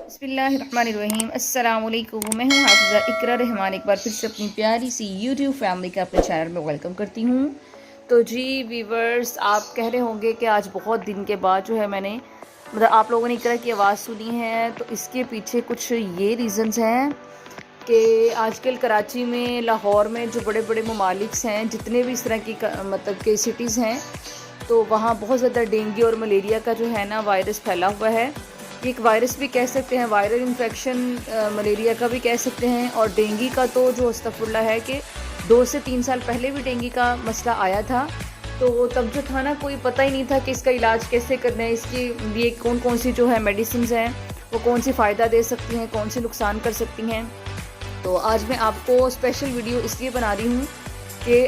बिस्मिल्लाहिर्रहमानिर्रहीम अस्सलामुअलैकुम। मैं हूँ हाफिज़ा इकरा रहमान, एक बार फिर से अपनी प्यारी सी यूट्यूब फैमिली का अपने चैनल में वेलकम करती हूँ। तो जी व्यूवर्स, आप कह रहे होंगे कि आज बहुत दिन के बाद जो है मैंने आप लोगों ने इकरा की आवाज़ सुनी है। तो इसके पीछे कुछ ये रीज़न्स हैं कि आजकल कराची में, लाहौर में जो बड़े बड़े ममालिक्स हैं, जितने भी इस तरह की के सिटीज़ हैं, तो वहाँ बहुत ज़्यादा डेंगू और मलेरिया का जो है ना वायरस फैला हुआ है। एक वायरस भी कह सकते हैं, वायरल इन्फेक्शन मलेरिया का भी कह सकते हैं। और डेंगू का तो जो अस्तगफुरुल्लाह है कि 2 से 3 साल पहले भी डेंगू का मसला आया था। तो तब जो था ना, कोई पता ही नहीं था कि इसका इलाज कैसे करना है, इसकी लिए कौन कौन सी जो है मेडिसिन हैं, वो कौन सी फ़ायदा दे सकती हैं, कौन सी नुकसान कर सकती हैं। तो आज मैं आपको स्पेशल वीडियो इसलिए बना रही हूँ कि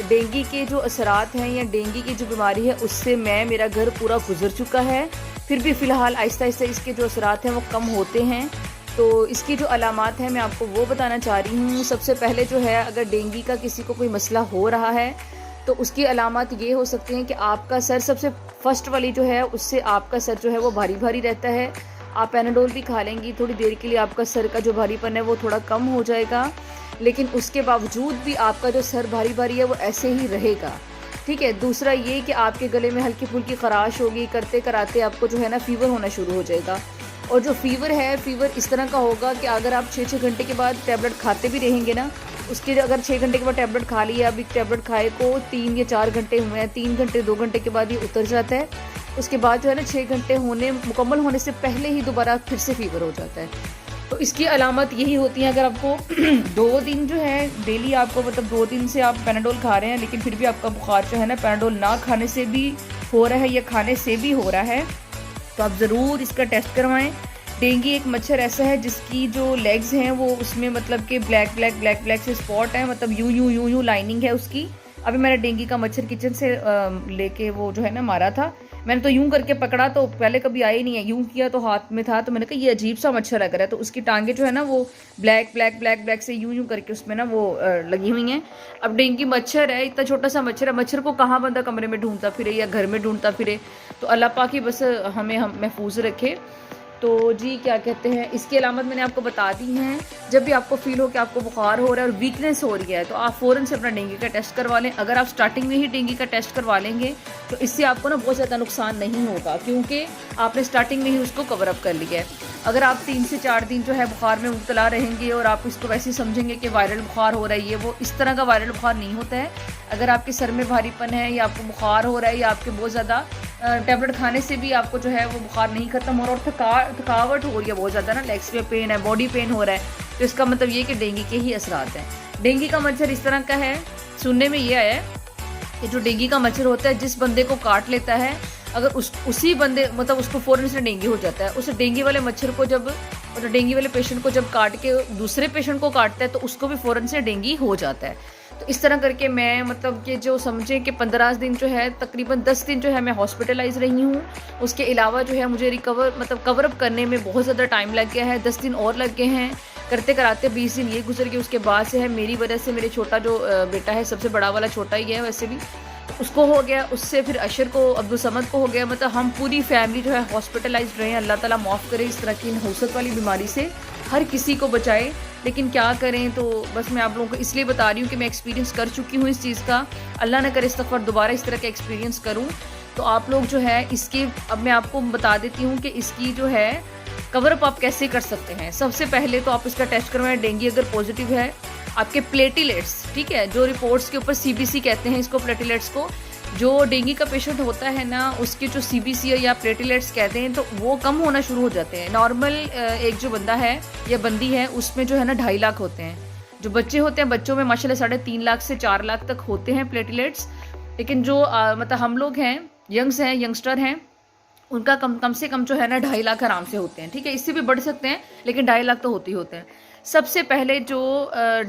डेंगू के जो असरात हैं या डेंगू की जो बीमारी है, उससे मेरा घर पूरा गुजर चुका है। फिर भी फ़िलहाल आहिस्ता आहिस्ता इसके जो असरात हैं वो कम होते हैं। तो इसकी जो अलामात हैं मैं आपको वो बताना चाह रही हूँ। सबसे पहले जो है, अगर डेंगू का किसी को कोई मसला हो रहा है तो उसकी अलामात ये हो सकती हैं कि आपका सर, सबसे फर्स्ट वाली जो है, उससे आपका सर जो है वो भारी भारी रहता है। आप पैनाडोल भी खा लेंगी, थोड़ी देर के लिए आपका सर का जो भारीपन है वो थोड़ा कम हो जाएगा, लेकिन उसके बावजूद भी आपका जो सर भारी भारी है वो ऐसे ही रहेगा। ठीक है। दूसरा ये कि आपके गले में हल्की फुल्की खराश होगी, करते कराते आपको जो है ना फ़ीवर होना शुरू हो जाएगा। और जो फ़ीवर है, फ़ीवर इस तरह का होगा कि अगर आप 6-6 घंटे के बाद टैबलेट खाते भी रहेंगे ना, उसके अगर 6 घंटे के बाद टैबलेट खा लिया, अभी टैबलेट खाए को 3 या 4 घंटे हुए हैं, 3 घंटे 2 घंटे के बाद ये उतर जाता है। उसके बाद जो है ना, 6 घंटे मुकम्मल होने से पहले ही दोबारा फिर से फ़ीवर हो जाता है। तो इसकी अलामत यही होती है। अगर आपको 2 दिन जो है डेली, आपको 2 दिन से आप पैनाडोल खा रहे हैं, लेकिन फिर भी आपका बुखार जो है ना, पैनाडोल ना खाने से भी हो रहा है या खाने से भी हो रहा है, तो आप ज़रूर इसका टेस्ट करवाएं। डेंगू एक मच्छर ऐसा है जिसकी जो लेग्स हैं वो, उसमें कि ब्लैक ब्लैक ब्लैक ब्लैक से स्पॉट है, यूं यूं यूं यूं लाइनिंग है उसकी। अभी मैंने डेंगू का मच्छर किचन से लेके वो जो है ना मारा था। मैंने तो यूं करके पकड़ा, तो पहले कभी आया ही नहीं है, यूं किया तो हाथ में था, तो मैंने कहा ये अजीब सा मच्छर लग रहा है। तो उसकी टांगे जो है ना वो ब्लैक ब्लैक ब्लैक ब्लैक से यूं यूं करके उसमें ना वो लगी हुई हैं। अब डेंगू मच्छर है, इतना छोटा सा मच्छर है, मच्छर को कहाँ बंदा कमरे में ढूंढता फिरे या घर में ढूंढता फिरे। तो अल्लाह पाक ही बस हमें महफूज रखे। तो जी क्या कहते हैं, इसकी अलामत मैंने आपको बता दी हैं। जब भी आपको फील हो कि आपको बुखार हो रहा है और वीकनेस हो रही है, तो आप फ़ौरन से अपना डेंगू का टेस्ट करवा लें। अगर आप स्टार्टिंग में ही डेंगू का टेस्ट करवा लेंगे तो इससे आपको ना बहुत ज़्यादा नुकसान नहीं होगा, क्योंकि आपने स्टार्टिंग में ही उसको कवर अप कर लिया है। अगर आप 3 से 4 दिन जो है बुखार में मुब्तला रहेंगे और आप इसको वैसे ही समझेंगे कि वायरल बुखार हो रहा है, वो इस तरह का वायरल बुखार नहीं होता है। अगर आपके सर में भारीपन है या आपको बुखार हो रहा है या आपके बहुत ज़्यादा टैबलेट खाने से भी आपको जो है वो बुखार नहीं ख़त्म हो रहा और थकावट हो रही है बहुत ज़्यादा ना, लेग्स में पेन है, बॉडी पेन हो रहा है, तो इसका मतलब ये कि डेंगू के ही असरात हैं। डेंगू का मच्छर इस तरह का है, सुनने में ये आया है कि जो डेंगू का मच्छर होता है, जिस बंदे को काट लेता है, अगर उसी बंदे उसको फ़ौरन से डेंगू हो जाता है। उस डेंगू वाले मच्छर को डेंगू वाले पेशेंट को जब काट के दूसरे पेशेंट को काटता है, तो उसको भी फ़ौरन से डेंगू हो जाता है। तो इस तरह करके मैं कि जो समझें कि 15 दिन जो है, तकरीबन 10 दिन जो है मैं हॉस्पिटलाइज रही हूँ। उसके अलावा जो है मुझे कवर अप करने में बहुत ज़्यादा टाइम लग गया है, 10 दिन और लग गए हैं। करते कराते 20 दिन ये गुजर गए। उसके बाद से है, मेरी वजह से मेरे छोटा जो बेटा है, सबसे बड़ा वाला छोटा ही है वैसे भी, उसको हो गया, उससे फिर अशर को, अब्दुल समद को हो गया। हम पूरी फैमिली जो है हॉस्पिटलाइज रहे हैं। अल्लाह ताला माफ़ करे इस तरह की नहुसत वाली बीमारी से, हर किसी को बचाए। लेकिन क्या करें, तो बस मैं आप लोगों को इसलिए बता रही हूँ कि मैं एक्सपीरियंस कर चुकी हूँ इस चीज़ का। अल्लाह न करे इस्तग़फ़ार दोबारा इस तरह का एक्सपीरियंस करूँ। तो आप लोग जो है इसके, अब मैं आपको बता देती हूँ कि इसकी जो है कवर अप आप कैसे कर सकते हैं। सबसे पहले तो आप इसका टेस्ट करवाएं। डेंगू अगर पॉजिटिव है, आपके प्लेटिलेट्स, ठीक है, जो रिपोर्ट्स के ऊपर CBC कहते हैं इसको, प्लेटिलेट्स को, जो डेंगू का पेशेंट होता है ना, उसके जो CBC या प्लेटिलेट्स कहते हैं, तो वो कम होना शुरू हो जाते हैं। नॉर्मल एक जो बंदा है या बंदी है, उसमें जो है ना 2.5 लाख होते हैं। जो बच्चे होते हैं, बच्चों में माशाल्लाह 3.5 लाख से 4 लाख तक होते हैं प्लेटिलेट्स। लेकिन जो हम लोग हैं, यंगस्टर हैं, उनका कम से कम जो है ना 2.5 लाख आराम से होते हैं। ठीक है, इससे भी बढ़ सकते हैं, लेकिन 2.5 लाख तो होते ही होते हैं। सबसे पहले जो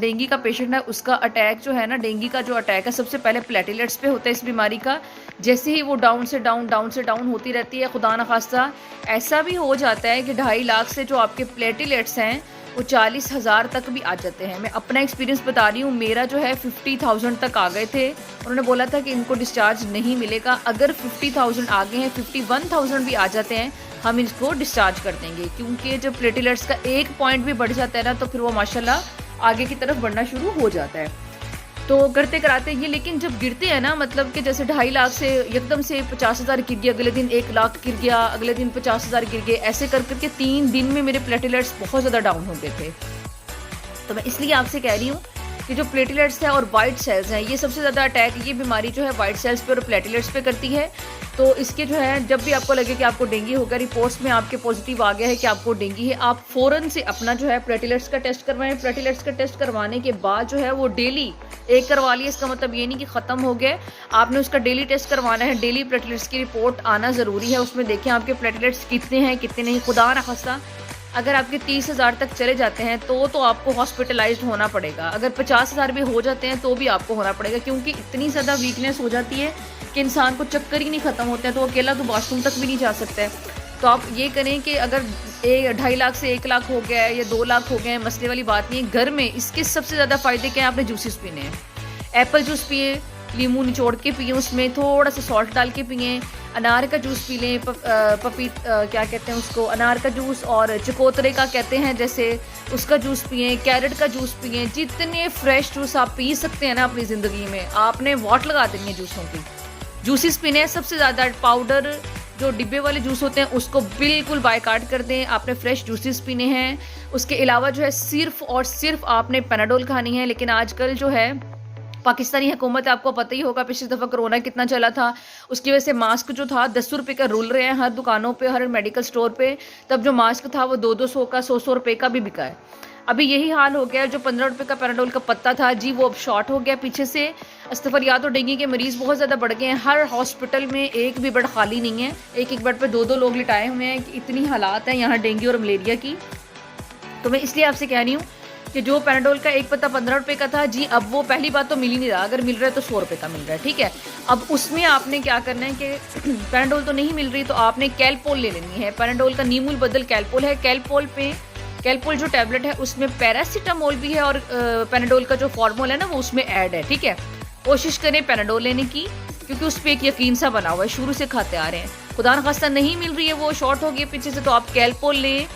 डेंगू का पेशेंट है, उसका अटैक जो है ना, डेंगू का जो अटैक है, सबसे पहले प्लेटिलेट्स पे होता है इस बीमारी का। जैसे ही वो डाउन से डाउन होती रहती है, खुदा न खास्ता ऐसा भी हो जाता है कि 2.5 लाख से जो आपके प्लेटिलेट्स हैं वो 40,000 तक भी आ जाते हैं। मैं अपना एक्सपीरियंस बता रही हूँ, मेरा जो है 50,000 तक आ गए थे। उन्होंने बोला था कि इनको डिस्चार्ज नहीं मिलेगा। अगर 50,000 आ गए हैं, 51,000 भी आ जाते हैं, हम इसको डिस्चार्ज कर देंगे, क्योंकि जब प्लेटलेट्स का एक पॉइंट भी बढ़ जाता है ना तो फिर वो माशाल्लाह आगे की तरफ बढ़ना शुरू हो जाता है। तो करते कराते ये, लेकिन जब गिरते हैं ना, मतलब कि जैसे 2.5 लाख से एकदम से 50,000 गिर गया, अगले दिन 1 लाख गिर गया, अगले दिन 50,000 गिर गए, ऐसे कर करके 3 दिन में मेरे प्लेटलेट्स बहुत ज़्यादा डाउन हो गए थे। तो मैं इसलिए आपसे कह रही हूँ कि जो प्लेटलेट्स है और वाइट सेल्स हैं, ये सबसे ज़्यादा अटैक ये बीमारी जो है वाइट सेल्स पे और प्लेटलेट्स पे करती है। तो इसके जो है, जब भी आपको लगे कि आपको डेंगू होगा, रिपोर्ट्स में आपके पॉजिटिव आ गया है कि आपको डेंगू है, आप फ़ौरन से अपना जो है प्लेटलेट्स का टेस्ट करवाएं। प्लेटलेट्स का टेस्ट करवाने के बाद जो है वो डेली एक करवा लिया, इसका मतलब ये नहीं कि ख़त्म हो गया, आपने उसका डेली टेस्ट करवाना है। डेली प्लेटलेट्स की रिपोर्ट आना ज़रूरी है, उसमें देखें आपके प्लेटलेट्स कितने हैं कितने नहीं। खुदा न खास्ता अगर आपके 30,000 तक चले जाते हैं तो आपको हॉस्पिटलाइज्ड होना पड़ेगा। अगर 50,000 भी हो जाते हैं तो भी आपको होना पड़ेगा, क्योंकि इतनी ज़्यादा वीकनेस हो जाती है कि इंसान को चक्कर ही नहीं ख़त्म होते हैं, तो अकेला तो वॉशरूम तक भी नहीं जा सकता है। तो आप ये करें कि अगर 2.5 लाख से 1 लाख हो गया है या 2 लाख हो गए हैं, मसले वाली बात नहीं है। घर में इसके सबसे ज़्यादा फ़ायदे क्या हैं, आपने जूसेस पीने हैं। एप्पल जूस पिए, नींबू निचोड़ के पिए, उसमें थोड़ा सा सॉल्ट डाल के पिए। अनार का जूस पी लें, क्या कहते हैं उसको, अनार का जूस, और चकोतरे का कहते हैं जैसे, उसका जूस पिए। कैरेट का जूस पिए। जितने फ्रेश जूस आप पी सकते हैं ना अपनी ज़िंदगी में, आपने वॉट लगा देनी है जूसों की। जूसेस पीने हैं सबसे ज़्यादा। पाउडर जो डिब्बे वाले जूस होते हैं उसको बिल्कुल बायकाट कर दें, आपने फ्रेश जूसेस पीने हैं। उसके अलावा जो है सिर्फ और सिर्फ आपने पैनाडोल खानी है। लेकिन आजकल जो है पाकिस्तानी हुकूमत, आपको पता ही होगा पिछली दफ़ा कोरोना कितना चला था, उसकी वजह से मास्क जो था 10 रुपये का रुल रहे हैं हर दुकानों पे, हर मेडिकल स्टोर पे। तब जो मास्क था वो 200 का, 100 रुपये का भी बिका है। अभी यही हाल हो गया। जो 15 रुपये का पैनाडोल का पत्ता था जी, वो अब शॉर्ट हो गया पीछे से। अस्तफरियात और डेंगू के मरीज़ बहुत ज़्यादा बढ़ गए हैं। हर हॉस्पिटल में एक भी बेड खाली नहीं है, एक एक बेड पर 2-2 लोग लिटाए हुए हैं कि इतनी हालात हैं यहाँ डेंगू और मलेरिया की। तो मैं इसलिए आपसे कह रही हूँ कि जो पैनाडोल का एक पत्ता 15 रुपये का था जी, अब वो पहली बात तो मिल ही नहीं रहा। अगर मिल रहा है तो 100 रुपये का मिल रहा है, ठीक है। अब उसमें आपने क्या करना है कि पैनाडोल तो नहीं मिल रही तो आपने कैलपोल ले लेनी है। पैनाडोल का नीमूल बदल कैलपोल है। कैलपोल जो टैबलेट है उसमें पैरासीटामोल भी है, और पैनाडोल का जो फॉर्मूला है ना वो उसमें ऐड है, ठीक है। कोशिश करें पैनाडोल लेने की, क्योंकि उस पर एक यकीन सा बना हुआ है, शुरू से खाते आ रहे हैं। खुदा न खास्ता नहीं मिल रही है, वो शॉर्ट हो गई पीछे से, तो आप कैलपोल लें।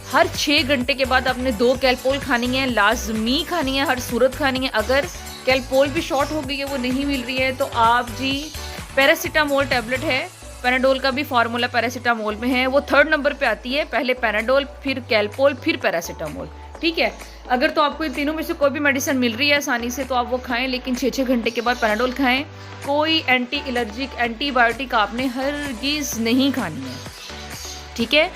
हर 6 घंटे के बाद आपने 2 कैलपोल खानी है, लाजमी खानी है, हर सूरत खानी है। अगर कैलपोल भी शॉर्ट हो गई है, वो नहीं मिल रही है, तो आप जी पैरासीटामोल टैबलेट है, पैनाडोल का भी फार्मूला पैरासीटामोल में है, वो 3rd नंबर पे आती है। पहले पैनाडोल, फिर कैलपोल, फिर पैरासीटामोल, ठीक है। अगर तो आपको इन तीनों में से कोई भी मेडिसिन मिल रही है आसानी से तो आप वो खाएं, लेकिन 6-6 घंटे के बाद पैनाडोल खाएं। कोई एंटी एलर्जिक एंटीबायोटिक आपने हरगिज़ नहीं खानी है, ठीक है।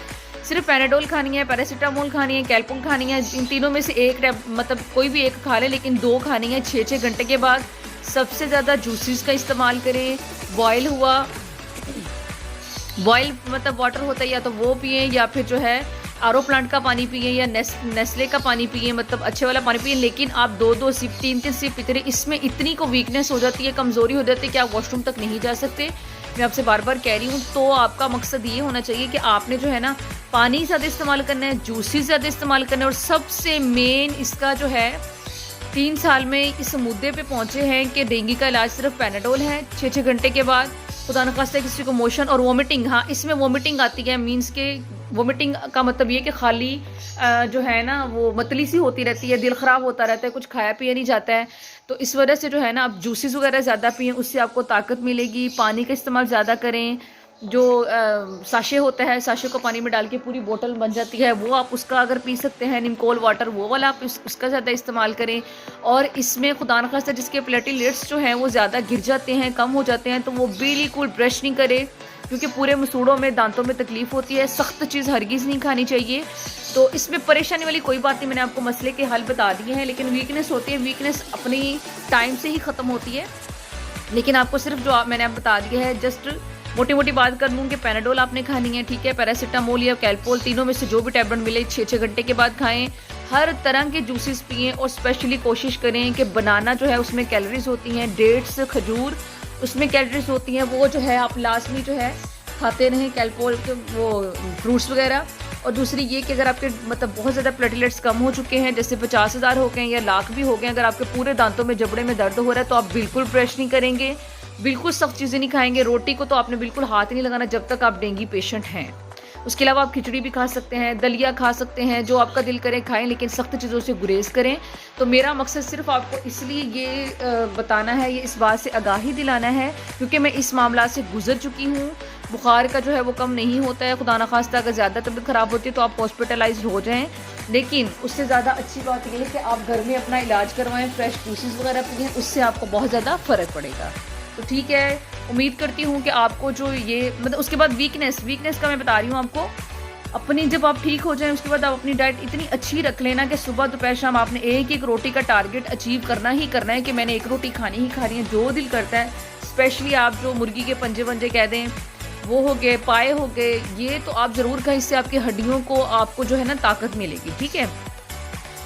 सिर्फ पैनाडोल खानी है, पैरासीटामोल खानी है, कैलपोल खानी है। इन तीनों में से एक, मतलब कोई भी एक खा लें, लेकिन 2 खानी है 6-6 घंटे के बाद। सबसे ज़्यादा जूसेस का इस्तेमाल करें। बॉयल मतलब वाटर होता है, या तो वो पिए, या फिर जो है आरो प्लांट का पानी पिए, या नेस्ले का पानी पिए, मतलब अच्छे वाला पानी पिए। लेकिन आप 2-2 सिप, 3-3 सिप पीते रहे। इसमें इतनी को वीकनेस हो जाती है, कमज़ोरी हो जाती है कि आप वॉशरूम तक नहीं जा सकते। मैं आपसे बार बार कह रही हूँ। तो आपका मकसद ये होना चाहिए कि आपने जो है ना पानी ज़्यादा इस्तेमाल करना है, जूसेस ज़्यादा इस्तेमाल करना है, और सबसे मेन इसका जो है 3 साल में इस मुद्दे पे पहुँचे हैं कि डेंगू का इलाज सिर्फ पैनाडोल है। 6-6 घंटे के बाद खुदा न खास्ता किसी को मोशन और वोमिटिंग, हाँ इसमें वोमिटिंग आती है, मीन्स के वोमिटिंग का मतलब ये कि खाली जो है ना वो मतली सी होती रहती है, दिल ख़राब होता रहता है, कुछ खाया पिया नहीं जाता है। तो इस वजह से जो है ना आप जूसेस वगैरह ज़्यादा पिएं, उससे आपको ताकत मिलेगी। पानी का इस्तेमाल ज़्यादा करें। जो साशे होता है, साशे को पानी में डाल के पूरी बोतल बन जाती है, वो आप उसका अगर पी सकते हैं, निमकोल वाटर, वो वाला आप उसका ज़्यादा इस्तेमाल करें। और इसमें खुदा न खास्ता जिसके प्लेटलेट्स जो हैं वो ज़्यादा गिर जाते हैं, कम हो जाते हैं, तो वो बिल्कुल ब्रश नहीं करे, क्योंकि पूरे मसूड़ों में, दांतों में तकलीफ़ होती है। सख्त चीज़ हरगिज़ नहीं खानी चाहिए। तो इसमें परेशानी वाली कोई बात नहीं, मैंने आपको मसले के हल बता दिए हैं। लेकिन वीकनेस होती है, वीकनेस अपनी टाइम से ही ख़त्म होती है। लेकिन आपको सिर्फ जो मैंने आप बता दिया है, जस्ट मोटी मोटी बात कर लूँ कि पैनाडोल आपने खानी है, ठीक है। पैरासीटामोल या कैलपोल, तीनों में से जो भी टैबलेट मिले 6-6 घंटे के बाद खाएं। हर तरह के जूसेस पिएं, और स्पेशली कोशिश करें कि बनाना जो है उसमें कैलोरीज होती हैं, डेट्स, खजूर उसमें कैलोरीज होती हैं, वो जो है आप लाजमी जो है खाते रहें, कैलपोल के वो फ्रूट्स वगैरह। और दूसरी ये कि अगर आपके मतलब बहुत ज़्यादा प्लेटलेट्स कम हो चुके हैं, जैसे 50,000 हो गए या लाख भी हो गए, अगर आपके पूरे दांतों में, जबड़े में दर्द हो रहा है, तो आप बिल्कुल ब्रश नहीं करेंगे, बिल्कुल सख्त चीज़ें नहीं खाएंगे। रोटी को तो आपने बिल्कुल हाथ ही नहीं लगाना जब तक आप डेंगू पेशेंट हैं। उसके अलावा आप खिचड़ी भी खा सकते हैं, दलिया खा सकते हैं, जो आपका दिल करे खाएं, लेकिन सख्त चीज़ों से गुरेज करें। तो मेरा मकसद सिर्फ आपको इसलिए ये बताना है, ये इस बात से आगाही दिलाना है क्योंकि मैं इस मामला से गुजर चुकी हूँ। बुखार का जो है वो कम नहीं होता है, खुदा न खास्ता अगर ज़्यादा तबीयत ख़राब होती है तो आप हॉस्पिटलाइज हो जाएं, लेकिन उससे ज़्यादा अच्छी बात यह है कि आप घर में अपना इलाज करवाएं, फ्रेश जूसेस वगैरह पिएं, उससे आपको बहुत ज़्यादा फ़र्क पड़ेगा। तो ठीक है, उम्मीद करती हूँ कि आपको जो ये मतलब उसके बाद वीकनेस का मैं बता रही हूँ आपको, अपनी जब आप ठीक हो जाएं उसके बाद आप अपनी डाइट इतनी अच्छी रख लेना कि सुबह दोपहर शाम आपने एक रोटी का टारगेट अचीव करना ही करना है कि मैंने एक रोटी खानी ही खानी है, जो दिल करता है। स्पेशली आप जो मुर्गी के पंजे वंजे कह दें वो हो गए, पाए हो गए, ये तो आप ज़रूर खाएं, इससे आपकी हड्डियों को आपको जो है ना ताकत मिलेगी, ठीक है।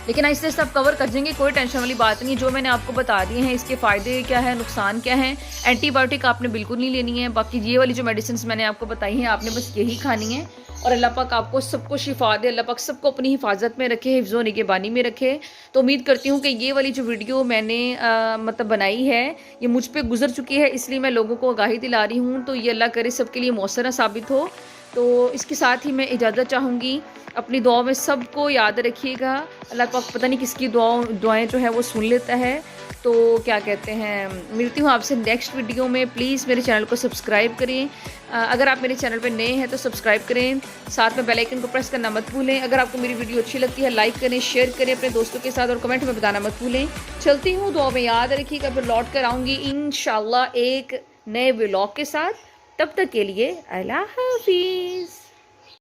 लेकिन ऐसे सब कवर कर देंगे, कोई टेंशन वाली बात नहीं। जो मैंने आपको बता दिए हैं इसके फ़ायदे क्या है, नुकसान क्या है। एंटीबायोटिक आपने बिल्कुल नहीं लेनी है, बाकी ये वाली जो मेडिसिन मैंने आपको बताई हैं आपने बस यही खानी है। और अल्लाह पाक आपको सबको शिफा दे, अल्लाह पाक सबको अपनी हिफाजत में रखे, हिफ्ज़ो निगहबानी में रखे। तो उम्मीद करती हूँ कि ये वाली जो वीडियो मैंने मतलब बनाई है ये मुझ पर गुजर चुकी है, इसलिए मैं लोगों को आगाही दिला रही हूँ। तो ये अल्लाह करे सबके लिए मौसर साबित हो। तो इसके साथ ही मैं इजाज़त चाहूँगी, अपनी दुआ में सबको याद रखिएगा। अल्लाह पाक पता नहीं किसकी दुआएं जो है वो सुन लेता है। तो क्या कहते हैं, मिलती हूँ आपसे नेक्स्ट वीडियो में। प्लीज़ मेरे चैनल को सब्सक्राइब करें, अगर आप मेरे चैनल पर नए हैं तो सब्सक्राइब करें, साथ में बेल आइकन को प्रेस करना मत भूलें। अगर आपको मेरी वीडियो अच्छी लगती है लाइक करें, शेयर करें अपने दोस्तों के साथ और कमेंट में बताना मत भूलें। चलती हूँ, दुआ में याद रखिएगा, फिर लौट कर आऊँगी इंशाल्लाह एक नए व्लॉग के साथ। तब तक के लिए अल्लाह हाफिज़।